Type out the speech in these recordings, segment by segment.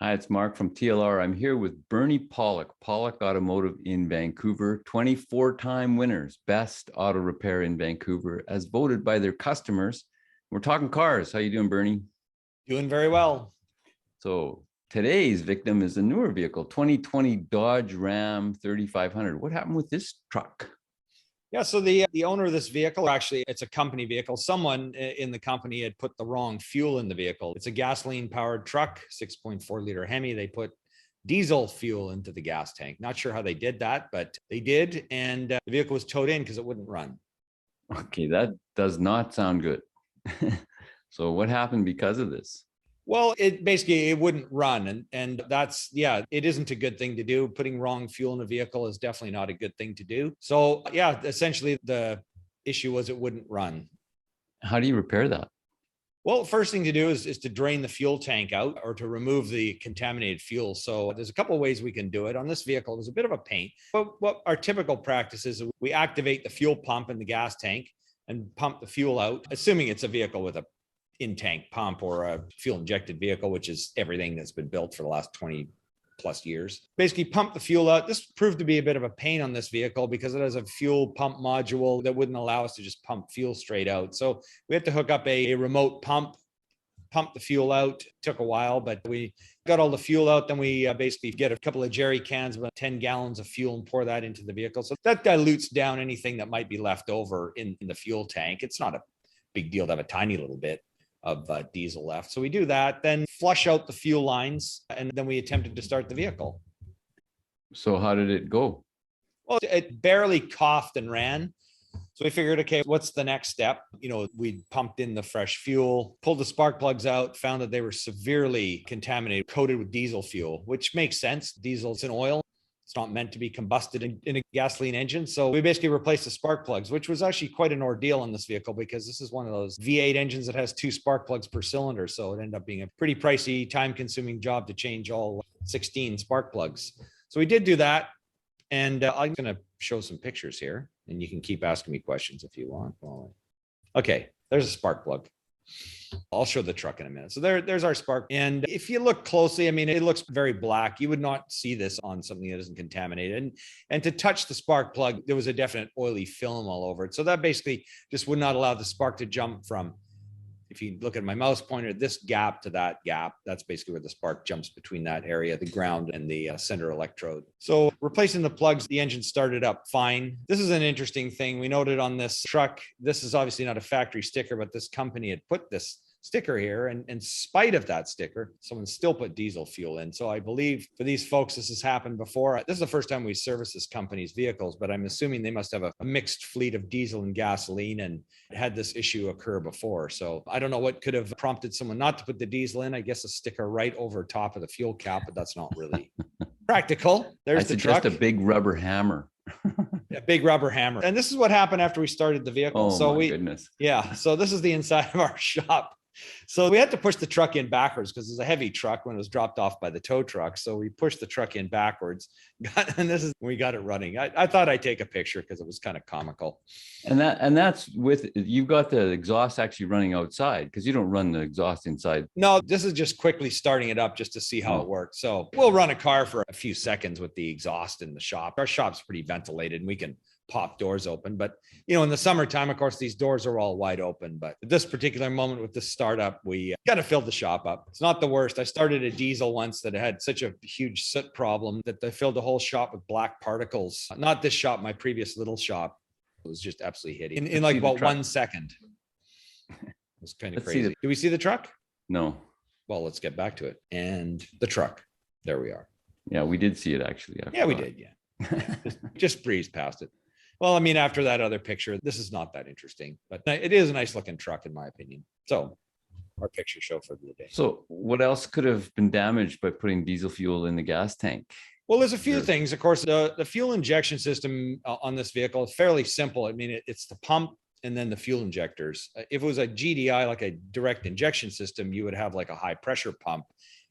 Hi, it's Mark from TLR. I'm here with Bernie Pawlik, Pawlik Automotive in Vancouver, 24-time winners, best auto repair in Vancouver, as voted by their customers. We're talking cars. How you doing, Bernie? Doing very well. So today's victim is a newer vehicle, 2020 Dodge Ram 3500. What happened with this truck? Yeah, so the owner of this vehicle, actually, it's a company vehicle. Someone in the company had put the wrong fuel in the vehicle. It's a gasoline-powered truck, 6.4-liter Hemi. They put diesel fuel into the gas tank. Not sure how they did that, but they did, and the vehicle was towed in because it wouldn't run. Okay, that does not sound good. So what happened because of this? Well, it wouldn't run. And that's, yeah, it isn't a good thing to do. Putting wrong fuel in a vehicle is definitely not a good thing to do. So yeah, essentially the issue was it wouldn't run. How do you repair that? Well, first thing to do is to drain the fuel tank out or to remove the contaminated fuel. So there's a couple of ways we can do it. On this vehicle, it was a bit of a pain. But what our typical practice is, we activate the fuel pump in the gas tank and pump the fuel out, assuming it's a vehicle with a in-tank pump or a fuel injected vehicle, which is everything that's been built for the last 20 plus years. Basically pump the fuel out. This proved to be a bit of a pain on this vehicle because it has a fuel pump module that wouldn't allow us to just pump fuel straight out. So we had to hook up a remote pump the fuel out. It took a while, but we got all the fuel out. Then we basically get a couple of jerry cans, about 10 gallons of fuel, and pour that into the vehicle. So that dilutes down anything that might be left over in the fuel tank. It's not a big deal to have a tiny little bit of diesel left. So we do that, then flush out the fuel lines, and then we attempted to start the vehicle. So how did it go? Well, it barely coughed and ran. So we figured, okay, what's the next step? We pumped in the fresh fuel, pulled the spark plugs out, found that they were severely contaminated, coated with diesel fuel, which makes sense. Diesel's an oil. It's not meant to be combusted in a gasoline engine. So we basically replaced the spark plugs, which was actually quite an ordeal on this vehicle because this is one of those V8 engines that has 2 spark plugs per cylinder. So it ended up being a pretty pricey, time-consuming job to change all 16 spark plugs. So we did do that. And I'm going to show some pictures here, and you can keep asking me questions if you want. Okay, there's a spark plug. I'll show the truck in a minute. So there's our spark. And if you look closely, I mean, it looks very black. You would not see this on something that isn't contaminated. And to touch the spark plug, there was a definite oily film all over it. So that basically just would not allow the spark to jump from, if you look at my mouse pointer, this gap to that gap, that's basically where the spark jumps between that area, the ground and the center electrode. So replacing the plugs, the engine started up fine. This is an interesting thing. We noted on this truck, this is obviously not a factory sticker, but this company had put this sticker here, and in spite of that sticker, someone still put diesel fuel in. So I believe for these folks, this has happened before. This is the first time we service this company's vehicles, but I'm assuming they must have a mixed fleet of diesel and gasoline and had this issue occur before. So I don't know what could have prompted someone not to put the diesel in. I guess a sticker right over top of the fuel cap, but that's not really practical. There's the truck. Just a big rubber hammer. A big rubber hammer. And this is what happened after we started the vehicle. Oh, my goodness. Yeah. So this is the inside of our shop. So we had to push the truck in backwards because it's a heavy truck when it was dropped off by the tow truck. So we pushed the truck in backwards, and this is when we got it running. I thought I'd take a picture because it was kind of comical. And that's with, you've got the exhaust actually running outside because you don't run the exhaust inside. No, this is just quickly starting it up just to see how it works. So we'll run a car for a few seconds with the exhaust in the shop. Our shop's pretty ventilated and we can pop doors open, but in the summertime, of course, these doors are all wide open. But at this particular moment with this startup, we got to fill the shop up. It's not the worst. I started a diesel once that had such a huge soot problem that they filled the whole shop with black particles. Not this shop, my previous little shop. It was just absolutely hideous in like about 1 second. It was kind of crazy. Do we see the truck? No. Well, let's get back to it. And the truck. There we are. Yeah, we did see it actually. Yeah, we did. Yeah. just breezed past it. Well, I mean, after that other picture, this is not that interesting, but it is a nice looking truck in my opinion. So our picture show for the day. So what else could have been damaged by putting diesel fuel in the gas tank? Well, there's a few things. Of course, the fuel injection system on this vehicle is fairly simple. I mean, it's the pump and then the fuel injectors. If it was a GDI, like a direct injection system, you would have like a high pressure pump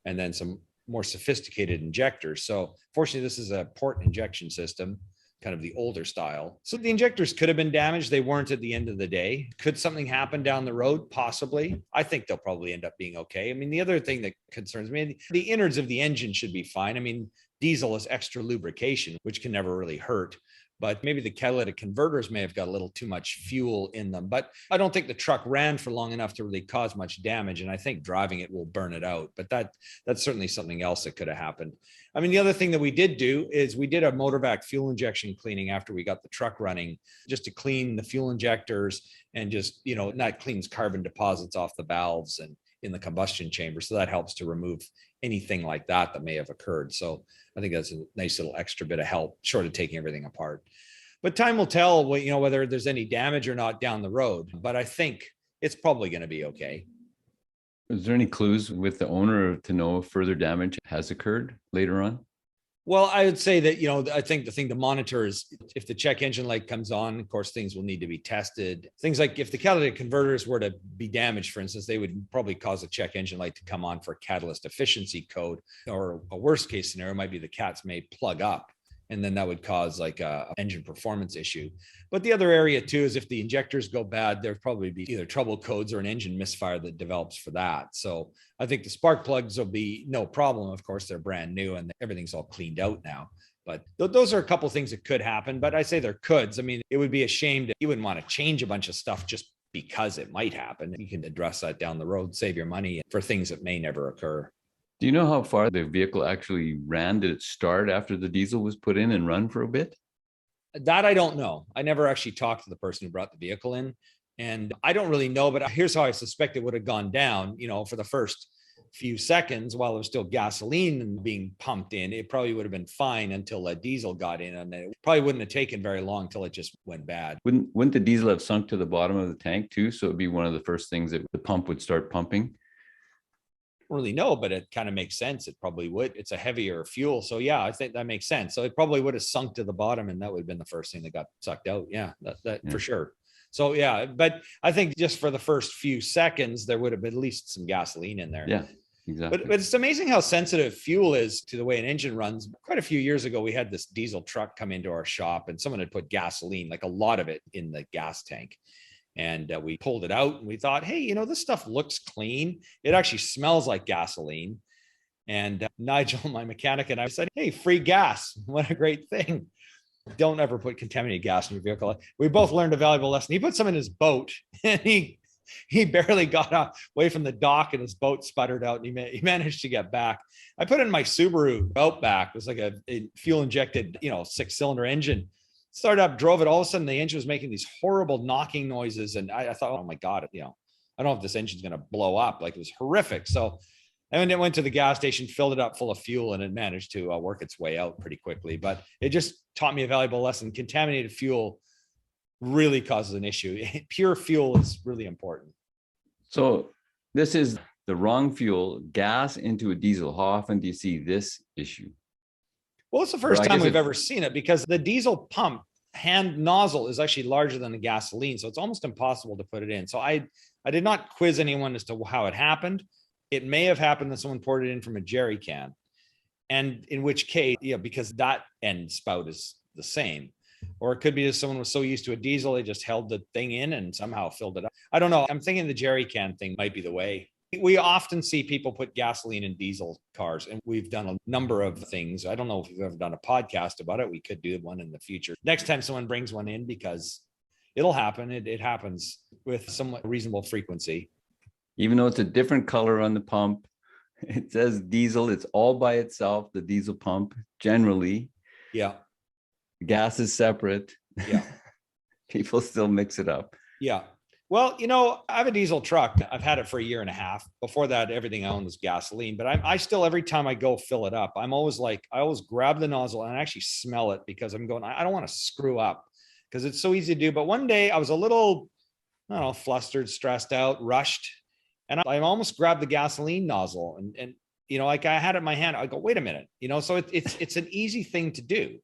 and then some more sophisticated injectors. So fortunately, this is a port injection system. kind of the older style. So the injectors could have been damaged. They weren't at the end of the day. Could something happen down the road? Possibly. I think they'll probably end up being okay. I mean, the other thing that concerns me, the innards of the engine should be fine. I mean, diesel is extra lubrication, which can never really hurt. But maybe the catalytic converters may have got a little too much fuel in them. But I don't think the truck ran for long enough to really cause much damage. And I think driving it will burn it out. But that's certainly something else that could have happened. I mean, the other thing that we did do is we did a motorvac fuel injection cleaning after we got the truck running, just to clean the fuel injectors and just, that cleans carbon deposits off the valves and in the combustion chamber. So that helps to remove anything like that may have occurred. So I think that's a nice little extra bit of help, short of taking everything apart. But time will tell, whether there's any damage or not down the road. But I think it's probably going to be okay. Is there any clues with the owner to know if further damage has occurred later on? Well, I would say that, I think the thing to monitor is if the check engine light comes on, of course, things will need to be tested. Things like if the catalytic converters were to be damaged, for instance, they would probably cause a check engine light to come on for catalyst efficiency code, or a worst case scenario might be the cats may plug up. And then that would cause like a engine performance issue. But the other area too is if the injectors go bad, there'll probably be either trouble codes or an engine misfire that develops for that. So I think the spark plugs will be no problem. Of course, they're brand new and everything's all cleaned out now. But those are a couple of things that could happen. But I say they're coulds. I mean, it would be a shame you wouldn't want to change a bunch of stuff just because it might happen. You can address that down the road, save your money for things that may never occur. Do you know how far the vehicle actually ran? Did it start after the diesel was put in and run for a bit? That I don't know. I never actually talked to the person who brought the vehicle in, and I don't really know, but here's how I suspect it would have gone down. For the first few seconds while there was still gasoline being pumped in, it probably would have been fine until a diesel got in, and it probably wouldn't have taken very long until it just went bad. Wouldn't the diesel have sunk to the bottom of the tank too? So it'd be one of the first things that the pump would start pumping? Really know, but it kind of makes sense. It probably would. It's a heavier fuel. So yeah, I think that makes sense. So it probably would have sunk to the bottom and that would have been the first thing that got sucked out. Yeah, that for sure. So yeah, but I think just for the first few seconds, there would have been at least some gasoline in there. Yeah, exactly. But it's amazing how sensitive fuel is to the way an engine runs. Quite a few years ago, we had this diesel truck come into our shop and someone had put gasoline, like a lot of it, in the gas tank. And we pulled it out and we thought, hey, this stuff looks clean. It actually smells like gasoline. And Nigel, my mechanic, and I said, hey, free gas. What a great thing. Don't ever put contaminated gas in your vehicle. We both learned a valuable lesson. He put some in his boat and he barely got away from the dock and his boat sputtered out and he managed to get back. I put in my Subaru Outback. It was like a fuel injected, 6-cylinder engine. Started up, drove it. All of a sudden, the engine was making these horrible knocking noises, and I thought, oh my god, I don't know if this engine's going to blow up. Like, it was horrific. So, and then it went to the gas station, filled it up full of fuel, and it managed to work its way out pretty quickly. But it just taught me a valuable lesson. Contaminated fuel really causes an issue. Pure fuel is really important. So this is the wrong fuel, gas into a diesel. How often do you see this issue? Well, it's the first time we've ever seen it because the diesel pump hand nozzle is actually larger than the gasoline. So it's almost impossible to put it in. So I did not quiz anyone as to how it happened. It may have happened that someone poured it in from a jerry can. And in which case, because that end spout is the same. Or it could be that someone was so used to a diesel, they just held the thing in and somehow filled it up. I don't know. I'm thinking the jerry can thing might be the way. We often see people put gasoline in diesel cars, and we've done a number of things. I don't know if we've ever done a podcast about it. We could do one in the future. Next time someone brings one in, because it'll happen. It happens with somewhat reasonable frequency. Even though it's a different color on the pump, it says diesel. It's all by itself, the diesel pump, generally. Yeah. Gas is separate. Yeah. People still mix it up. Yeah. Well, I have a diesel truck. I've had it for 1.5 years. Before that, everything I owned was gasoline. But I still, every time I go fill it up, I always grab the nozzle and I actually smell it because I'm going, I don't want to screw up because it's so easy to do. But one day I was a little, I don't know, flustered, stressed out, rushed. And I almost grabbed the gasoline nozzle and like I had it in my hand. I go, wait a minute, so it's an easy thing to do.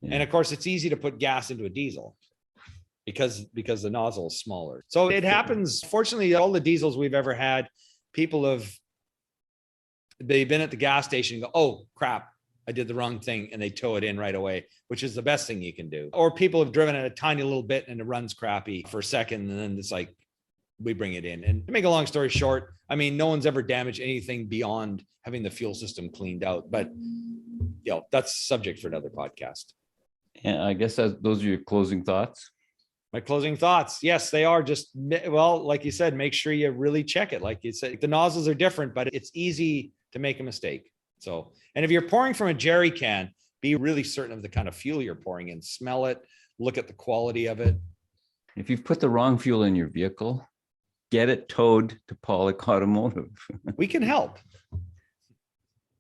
Yeah. And of course, it's easy to put gas into a diesel. Because the nozzle is smaller. So it happens. Fortunately, all the diesels we've ever had, they've been at the gas station and go, oh crap, I did the wrong thing, and they tow it in right away, which is the best thing you can do. Or people have driven it a tiny little bit and it runs crappy for a second, and then it's like, we bring it in. And to make a long story short, I mean, no one's ever damaged anything beyond having the fuel system cleaned out, but that's subject for another podcast. And I guess those are your closing thoughts. My closing thoughts. Yes, they are. Just, well, like you said, make sure you really check it. Like you said, the nozzles are different, but it's easy to make a mistake. So, and if you're pouring from a jerry can, be really certain of the kind of fuel you're pouring in. Smell it, look at the quality of it. If you've put the wrong fuel in your vehicle, get it towed to Pawlik Automotive. We can help.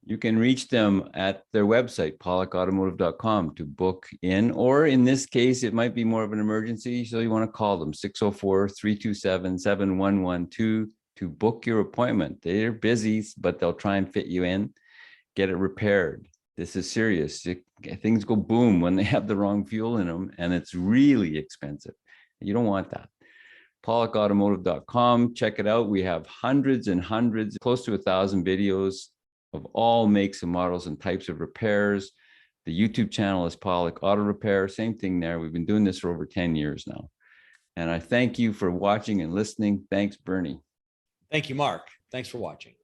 You can reach them at their website, pawlikautomotive.com, to book in, or in this case, it might be more of an emergency. So you want to call them 604-327-7112 to book your appointment. They're busy, but they'll try and fit you in, get it repaired. This is serious. Things go boom when they have the wrong fuel in them, and it's really expensive. You don't want that. pawlikautomotive.com. Check it out. We have hundreds and hundreds, close to 1,000 videos of all makes and models and types of repairs. The YouTube channel is Pawlik Auto Repair. Same thing there. We've been doing this for over 10 years now. And I thank you for watching and listening. Thanks, Bernie. Thank you, Mark. Thanks for watching.